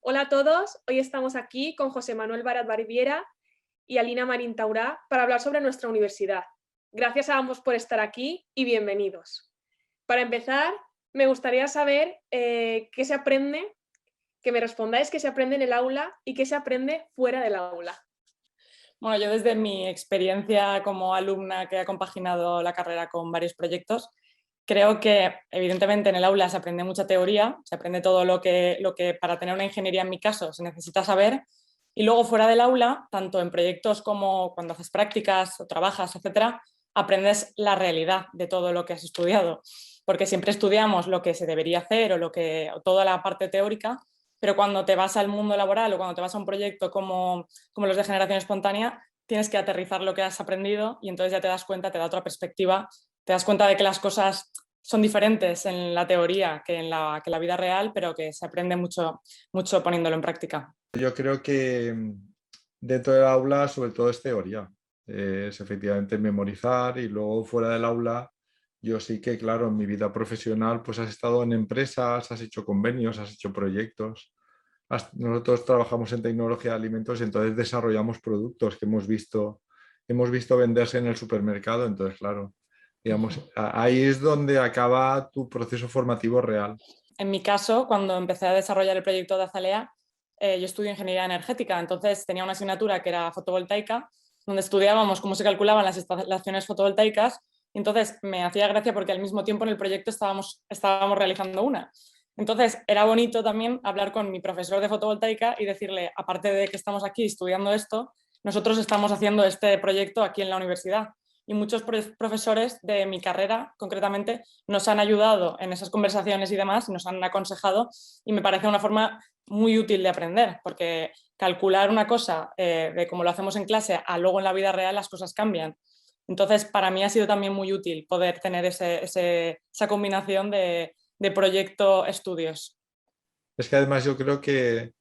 Hola a todos, hoy estamos aquí con José Manuel Barat Barbiera y Alina Marín Taurá para hablar sobre nuestra universidad. Gracias a ambos por estar aquí y bienvenidos. Para empezar, me gustaría saber qué se aprende, que me respondáis qué se aprende en el aula y qué se aprende fuera del aula. Bueno, yo desde mi experiencia como alumna que ha compaginado la carrera con varios proyectos, creo que evidentemente en el aula se aprende mucha teoría, se aprende todo lo que para tener una ingeniería en mi caso se necesita saber, y luego fuera del aula, tanto en proyectos como cuando haces prácticas o trabajas, etcétera, aprendes la realidad de todo lo que has estudiado, porque siempre estudiamos lo que se debería hacer o toda la parte teórica, pero cuando te vas al mundo laboral o cuando te vas a un proyecto como los de generación espontánea, tienes que aterrizar lo que has aprendido y entonces ya te das cuenta, te da otra perspectiva, te das cuenta de que las cosas son diferentes en la teoría que la vida real, pero que se aprende mucho, mucho poniéndolo en práctica. Yo creo que dentro del aula sobre todo es teoría, es efectivamente memorizar y luego fuera del aula yo sí que, claro, en mi vida profesional pues has estado en empresas, has hecho convenios, has hecho proyectos. Nosotros trabajamos en tecnología de alimentos y entonces desarrollamos productos que hemos visto venderse en el supermercado, entonces claro, digamos, ahí es donde acaba tu proceso formativo real. En mi caso, cuando empecé a desarrollar el proyecto de Azalea, yo estudio ingeniería energética, entonces tenía una asignatura que era fotovoltaica, donde estudiábamos cómo se calculaban las instalaciones fotovoltaicas, y entonces me hacía gracia porque al mismo tiempo en el proyecto estábamos realizando una. Entonces era bonito también hablar con mi profesor de fotovoltaica y decirle, aparte de que estamos aquí estudiando esto, nosotros estamos haciendo este proyecto aquí en la universidad. Y muchos profesores de mi carrera, concretamente, nos han ayudado en esas conversaciones y demás, nos han aconsejado y me parece una forma muy útil de aprender, porque calcular una cosa de cómo lo hacemos en clase a luego en la vida real las cosas cambian. Entonces, para mí ha sido también muy útil poder tener esa combinación de proyecto-estudios. Es que además yo creo que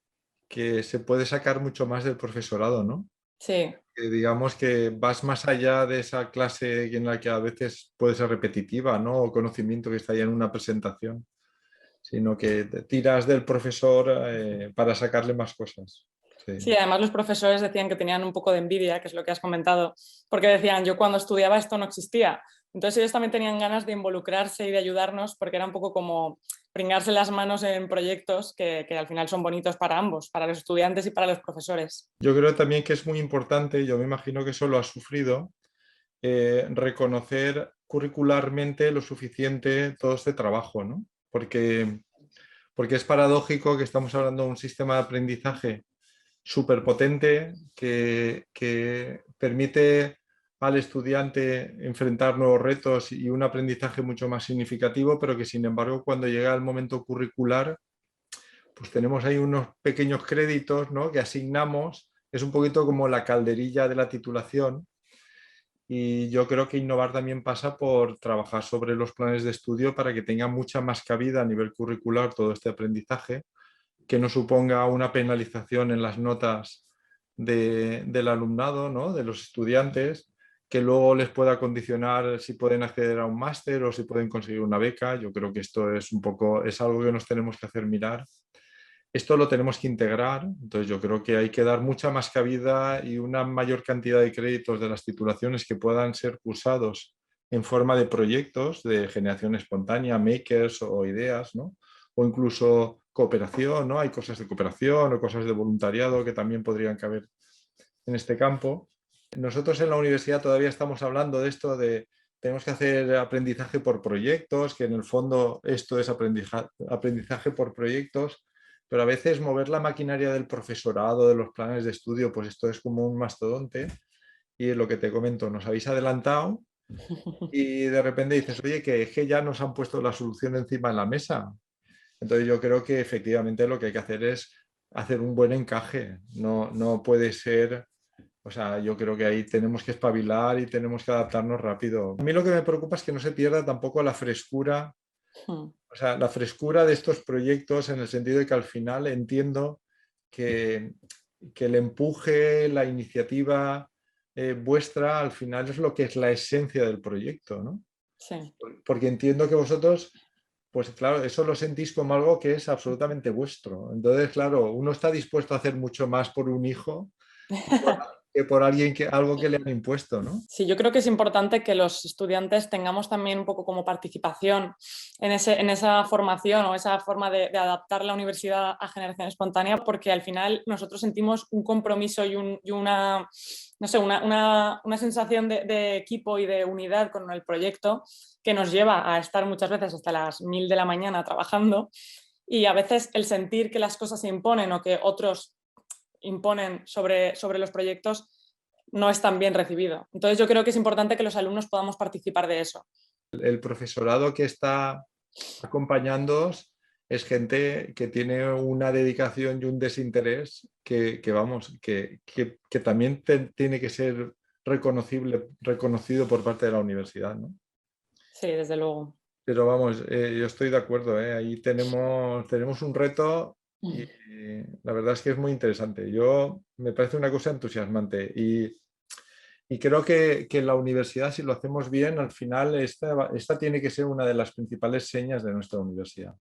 se puede sacar mucho más del profesorado, ¿no? Sí. Que digamos que vas más allá de esa clase en la que a veces puede ser repetitiva, ¿no? O conocimiento que está ya en una presentación, sino que te tiras del profesor para sacarle más cosas. Sí. Sí, además los profesores decían que tenían un poco de envidia, que es lo que has comentado, porque decían, yo cuando estudiaba esto no existía. Entonces ellos también tenían ganas de involucrarse y de ayudarnos, porque era un poco como pringarse las manos en proyectos que al final son bonitos para ambos, para los estudiantes y para los profesores. Yo creo también que es muy importante, yo me imagino que eso lo has sufrido, reconocer curricularmente lo suficiente todo este trabajo, ¿no? Porque es paradójico que estamos hablando de un sistema de aprendizaje súper potente que permite al estudiante enfrentar nuevos retos y un aprendizaje mucho más significativo, pero que sin embargo cuando llega el momento curricular, pues tenemos ahí unos pequeños créditos, ¿no? Que asignamos, es un poquito como la calderilla de la titulación. Y yo creo que innovar también pasa por trabajar sobre los planes de estudio para que tenga mucha más cabida a nivel curricular todo este aprendizaje, que no suponga una penalización en las notas del alumnado, ¿no? De los estudiantes, que luego les pueda condicionar si pueden acceder a un máster o si pueden conseguir una beca. Yo creo que esto es un poco, es algo que nos tenemos que hacer mirar. Esto lo tenemos que integrar, entonces yo creo que hay que dar mucha más cabida y una mayor cantidad de créditos de las titulaciones que puedan ser cursados en forma de proyectos de generación espontánea, makers o ideas, ¿no? O incluso cooperación, ¿no? Hay cosas de cooperación o cosas de voluntariado que también podrían caber en este campo. Nosotros en la universidad todavía estamos hablando de esto de tenemos que hacer aprendizaje por proyectos, que en el fondo esto es aprendizaje por proyectos, pero a veces mover la maquinaria del profesorado, de los planes de estudio, pues esto es como un mastodonte y es lo que te comento, nos habéis adelantado y de repente dices, oye, que es que ya nos han puesto la solución encima en la mesa. Entonces yo creo que efectivamente lo que hay que hacer es hacer un buen encaje, no puede ser, o sea, yo creo que ahí tenemos que espabilar y tenemos que adaptarnos rápido. A mí lo que me preocupa es que no se pierda tampoco la frescura, o sea, la frescura de estos proyectos en el sentido de que al final entiendo que, que el empuje, la iniciativa vuestra al final es lo que es la esencia del proyecto, ¿no? Sí. Porque entiendo que vosotros pues claro, eso lo sentís como algo que es absolutamente vuestro. Entonces, claro, uno está dispuesto a hacer mucho más por un hijo que por alguien algo que le han impuesto, ¿no? Sí, yo creo que es importante que los estudiantes tengamos también un poco como participación en esa formación o esa forma de adaptar la universidad a generación espontánea, porque al final nosotros sentimos un compromiso y una, no sé, una sensación de equipo y de unidad con el proyecto que nos lleva a estar muchas veces hasta las 1000 de la mañana trabajando, y a veces el sentir que las cosas se imponen o que otros imponen sobre los proyectos no es tan bien recibido. Entonces yo creo que es importante que los alumnos podamos participar de eso. El profesorado que está acompañándoos es gente que tiene una dedicación y un desinterés que también tiene que ser reconocido por parte de la universidad, ¿no? Sí, desde luego. Pero vamos, yo estoy de acuerdo, ¿eh? Ahí tenemos un reto y la verdad es que es muy interesante. Me parece una cosa entusiasmante y creo que en la universidad, si lo hacemos bien, al final esta tiene que ser una de las principales señas de nuestra universidad.